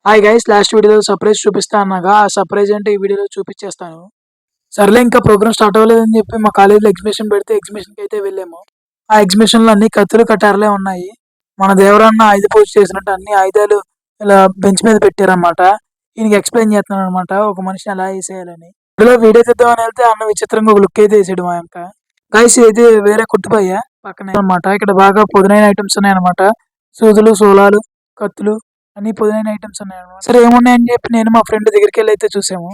Hi guys, last వీడియోలో surprise చూపిస్తా అన్నాగా, ఆ సర్ప్రైజ్ అంటే ఈ వీడియోలో చూపించేస్తాను. సర్లే ఇంకా ప్రోగ్రామ్ స్టార్ట్ అవ్వలేదని చెప్పి మా కాలేజీలో ఎగ్జిబిషన్ పెడితే ఎగ్జిబిషన్కి అయితే వెళ్ళాము. ఆ ఎగ్జిబిషన్లో అన్ని కత్తులు కటారులే ఉన్నాయి. మన దేవరన్న ఆయుధ పూజ చేసినట్టు అన్ని ఆయుధాలు ఇలా బెంచ్ మీద పెట్టారన్నమాట. ఈయనకి ఎక్స్ప్లెయిన్ చేస్తున్నాను అనమాట, ఒక మనిషిని ఎలా వేసేయాలని. ఇందులో వీడియో తీద్దామని వెళ్తే అన్న విచిత్రంగా ఒక లుక్ అయితే వేసాడు మా యొక్క. గైస్ ఇది వేరే కుట్టుపయ్య పక్కనే అనమాట. ఇక్కడ బాగా పొదునైన ఐటమ్స్ ఉన్నాయన్నమాట. సూదులు, సోలాలు, కత్తులు, అన్ని పొదునైన ఐటమ్స్ ఉన్నాయన్నమాట. సరే ఏమున్నాయని చెప్పి నేను మా ఫ్రెండ్ దగ్గరికి వెళ్ళి అయితే చూసాము.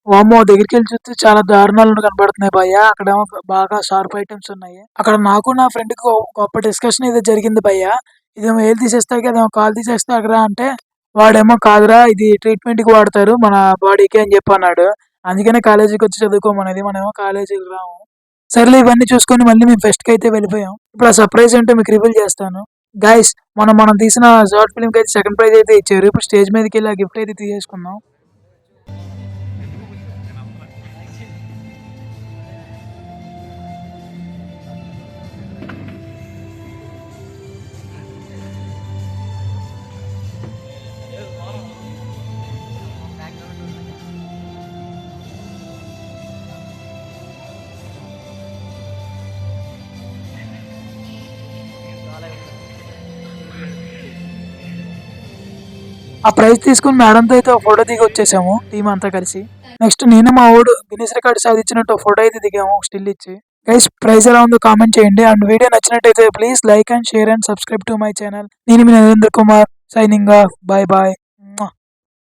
వామ్మో, దగ్గరికి వెళ్ళి చూస్తే చాలా దారుణాలు కనబడుతున్నాయి భయ్య. అక్కడ బాగా షార్ప్ ఐటమ్స్ ఉన్నాయి. అక్కడ నాకు నా ఫ్రెండ్ కి గొప్ప డిస్కషన్ అయితే జరిగింది భయ్య. ఇదేమో ఏలు తీసేస్తాయి, అదేమో కాలు తీసేస్తా అక్కడ అంటే, వాడేమో కాదురా ఇది ట్రీట్మెంట్ కి వాడతారు మన బాడీకి అని చెప్పి అన్నాడు. అందుకనే కాలేజీకి వచ్చి చదువుకోమనేది, మనమేమో కాలేజీకి రాము. సర్లే ఇవన్నీ చూసుకొని మళ్ళీ మేము ఫెస్ట్ కి అయితే వెళ్ళిపోయాం. ఇప్పుడు ఆ సర్ప్రైజ్ అంటే మీకు రివీల్ చేస్తాను. గైస్, మనం తీసిన షార్ట్ ఫిల్మ్ కి అయితే సెకండ్ ప్రైజ్ అయితే ఇచ్చారు. ఇప్పుడు స్టేజ్ మీదకి వెళ్ళి ఆ గిఫ్ట్ అయితే తీసేసుకున్నాం. ఆ ప్రైజ్ తీసుకుని మేడంతో అయితే ఒక ఫోటో దిగి వచ్చేసాము టీం అంతా కలిసి. నెక్స్ట్ నేను మా ఓడు గిన్నీస్ రికార్డ్ సాధించినట్టు ఫోటో అయితే దిగాము స్టిల్ ఇచ్చి. గైస్, ప్రైజ్ ఎలా ఉందో కామెంట్ చేయండి. అండ్ వీడియో నచ్చినట్టయితే please like and share and subscribe to my channel. నేను మీ Narendra Kumar, signing off. Bye bye.